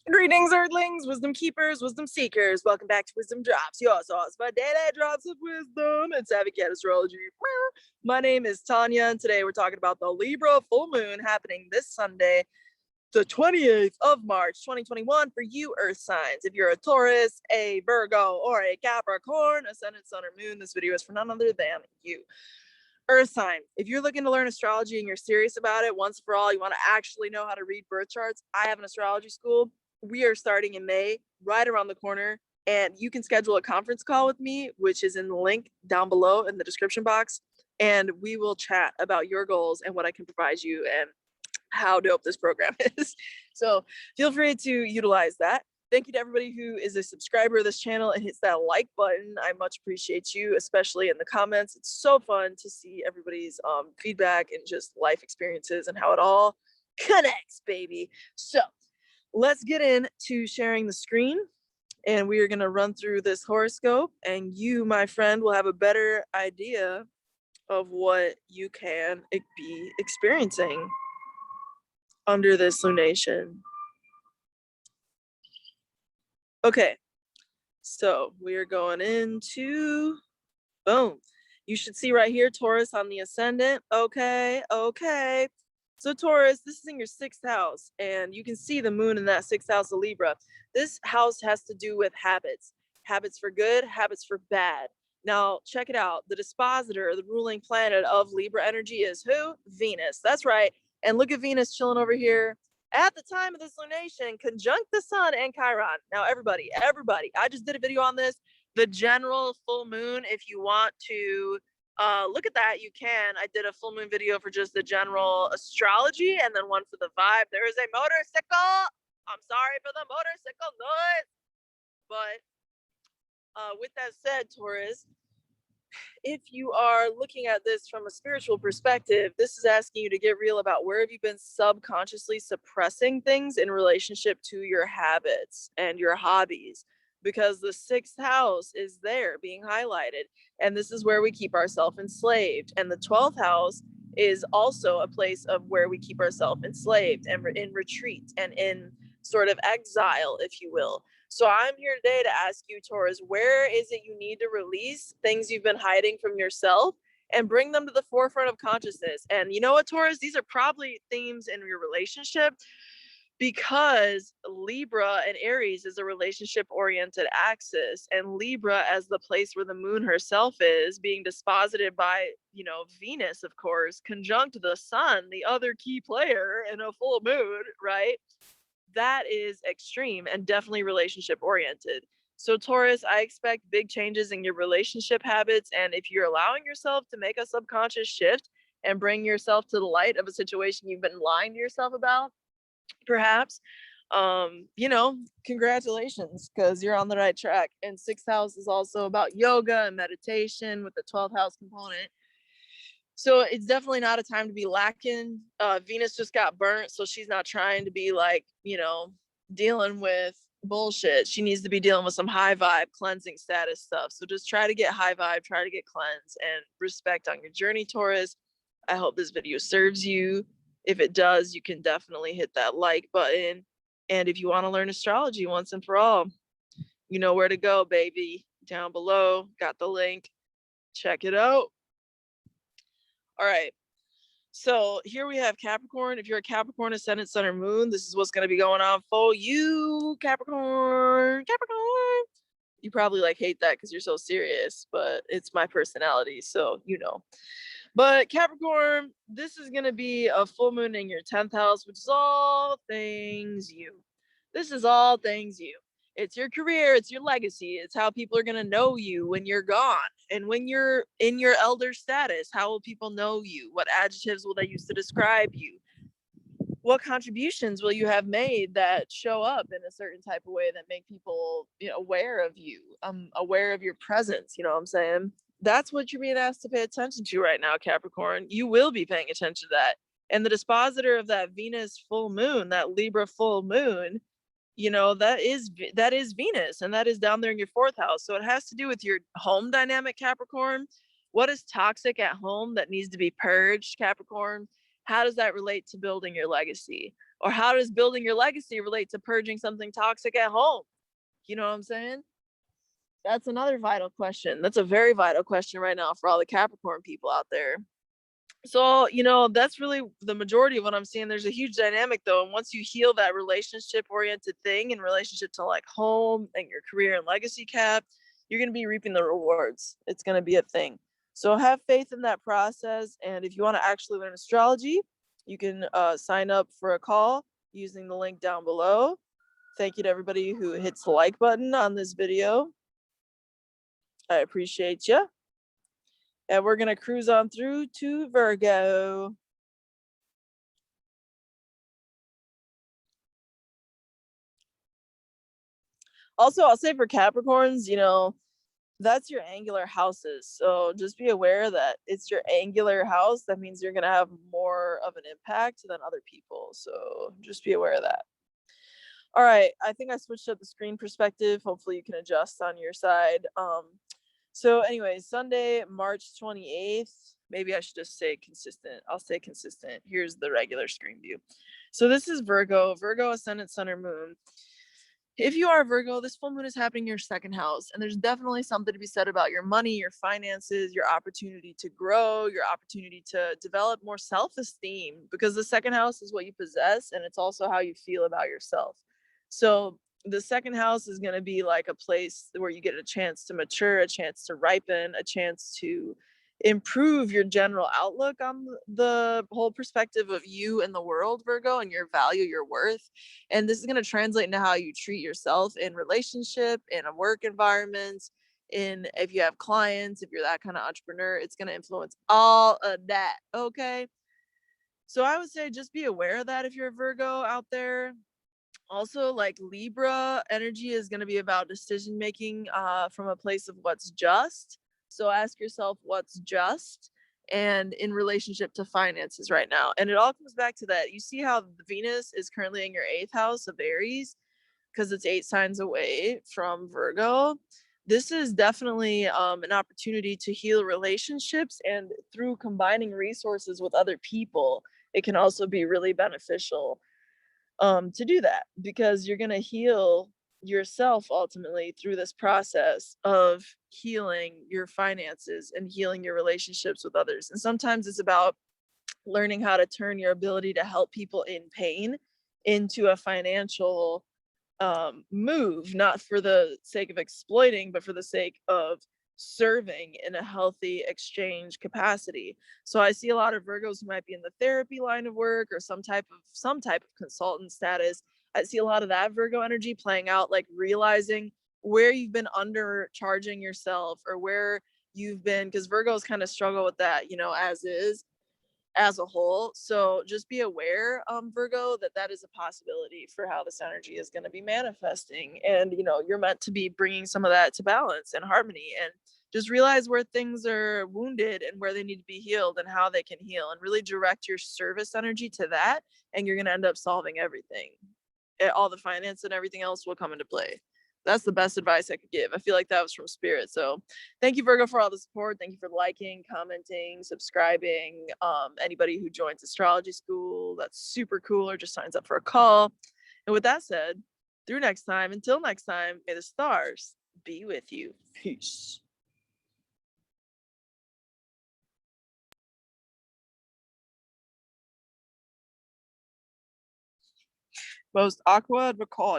Greetings, Earthlings, wisdom keepers, wisdom seekers. Welcome back to Wizdom Dropz, your source for daily drops of wisdom and savvy cat astrology. My name is Tonia, and today we're talking about the Libra full moon happening this Sunday, the 28th of March, 2021, for you Earth signs. If you're a Taurus, a Virgo, or a Capricorn, ascendant, sun, or moon, this video is for none other than you. Earth sign, if you're looking to learn astrology and you're serious about it once for all, you want to actually know how to read birth charts, I have an astrology school. We are starting in May, right around the corner, and you can schedule a conference call with me, which is in the link down below in the description box, and we will chat about your goals and what I can provide you and how dope this program is. So feel free to utilize that. Thank you to everybody who is a subscriber of this channel and hits that like button. I much appreciate you, especially in the comments. It's so fun to see everybody's feedback and just life experiences and how it all connects, baby. So let's get into sharing the screen, and we are going to run through this horoscope, and you, my friend, will have a better idea of what you can be experiencing under this lunation. Okay, so we are going into, boom. You should see right here, Taurus on the ascendant. Okay. So Taurus, this is in your 6th house, and you can see the moon in that 6th house of Libra. This house has to do with habits for good, habits for bad. Now, check it out. The dispositor, the ruling planet of Libra energy is who? Venus. That's right. And look at Venus chilling over here at the time of this lunation, conjunct the sun and Chiron. Now, everybody, I just did a video on this. The general full moon, if you want to look at that, you can. I did a full moon video for just the general astrology and then one for the vibe. There is a motorcycle. I'm sorry for the motorcycle noise. But with that said, Taurus, if you are looking at this from a spiritual perspective, this is asking you to get real about where have you been subconsciously suppressing things in relationship to your habits and your hobbies, because the 6th house is there being highlighted, and this is where we keep ourselves enslaved, and the 12th house is also a place of where we keep ourselves enslaved and in retreat and in sort of exile, if you will. So I'm here today to ask you, Taurus, where is it you need to release things you've been hiding from yourself and bring them to the forefront of consciousness? And you know what, Taurus, these are probably themes in your relationship, because Libra and Aries is a relationship-oriented axis, and Libra as the place where the moon herself is, being disposited by, Venus, of course, conjunct the sun, the other key player in a full moon, right? That is extreme and definitely relationship oriented. So Taurus, I expect big changes in your relationship habits. And if you're allowing yourself to make a subconscious shift and bring yourself to the light of a situation you've been lying to yourself about, perhaps, congratulations, because you're on the right track. And 6th house is also about yoga and meditation with the 12th house component. So it's definitely not a time to be lacking. Venus just got burnt, so she's not trying to be like, dealing with bullshit. She needs to be dealing with some high vibe cleansing status stuff. So just try to get high vibe, try to get cleansed, and respect on your journey, Taurus. I hope this video serves you. If it does, you can definitely hit that like button. And if you want to learn astrology once and for all, you know where to go, baby. Down below, got the link. Check it out. All right, so here we have Capricorn. If you're a Capricorn, ascendant, sun, or moon, this is what's going to be going on for you, Capricorn. You probably hate that because you're so serious, but it's my personality, so But Capricorn, this is going to be a full moon in your 10th house, which is all things you. This is all things you. It's your career, it's your legacy, it's how people are going to know you when you're gone. And when you're in your elder status, how will people know you? What adjectives will they use to describe you? What contributions will you have made that show up in a certain type of way that make people, aware of you, aware of your presence, you know what I'm saying? That's what you're being asked to pay attention to right now, Capricorn. You will be paying attention to that. And the dispositor of that Venus full moon, that Libra full moon, that is Venus, and that is down there in your 4th house. So it has to do with your home dynamic, Capricorn. What is toxic at home that needs to be purged, Capricorn? How does that relate to building your legacy? Or how does building your legacy relate to purging something toxic at home? You know what I'm saying? That's another vital question. That's a very vital question right now for all the Capricorn people out there. So, you know, that's really the majority of what I'm seeing. There's a huge dynamic though. And once you heal that relationship oriented thing in relationship to like home and your career and legacy, Cap, you're going to be reaping the rewards. It's going to be a thing. So have faith in that process. And if you want to actually learn astrology, you can sign up for a call using the link down below. Thank you to everybody who hits the like button on this video. I appreciate you. And we're going to cruise on through to Virgo. Also, I'll say for Capricorns, you know, that's your angular houses. So just be aware that it's your angular house. That means you're going to have more of an impact than other people. So just be aware of that. All right. I think I switched up the screen perspective. Hopefully you can adjust on your side. So anyways, Sunday, March 28th. Maybe I should just say consistent. I'll say consistent. Here's the regular screen view. So this is Virgo, ascendant, sun, or moon. If you are a Virgo, this full moon is happening in your second house, and there's definitely something to be said about your money, your finances, your opportunity to grow, your opportunity to develop more self-esteem, because the second house is what you possess, and it's also how you feel about yourself. So the second house is going to be like a place where you get a chance to mature, a chance to ripen, a chance to improve your general outlook on the whole perspective of you and the world, Virgo, and your value, your worth. And this is going to translate into how you treat yourself in relationship, in a work environment, in if you have clients, if you're that kind of entrepreneur. It's going to influence all of that. Okay. So I would say just be aware of that if you're a Virgo out there. Also, like Libra energy is going to be about decision making from a place of what's just. So ask yourself what's just and in relationship to finances right now. And it all comes back to that. You see how Venus is currently in your 8th house of Aries because it's 8 signs away from Virgo. This is definitely an opportunity to heal relationships, and through combining resources with other people, it can also be really beneficial to do that, because you're going to heal yourself ultimately through this process of healing your finances and healing your relationships with others. And sometimes it's about learning how to turn your ability to help people in pain into a financial move, not for the sake of exploiting, but for the sake of serving in a healthy exchange capacity. So I see a lot of Virgos who might be in the therapy line of work or some type of consultant status. I see a lot of that Virgo energy playing out, like realizing where you've been undercharging yourself or where you've been, because Virgos kind of struggle with that, you know, as a whole. So just be aware, Virgo, that is a possibility for how this energy is going to be manifesting. And, you know, you're meant to be bringing some of that to balance and harmony, and just realize where things are wounded and where they need to be healed and how they can heal, and really direct your service energy to that. And you're going to end up solving everything. All the finance and everything else will come into play. That's the best advice I could give. I feel like that was from spirit. So thank you, Virgo, for all the support. Thank you for liking, commenting, subscribing. Anybody who joins astrology school, that's super cool, or just signs up for a call. And with that said, through next time, until next time, may the stars be with you. Peace. Most awkward recording.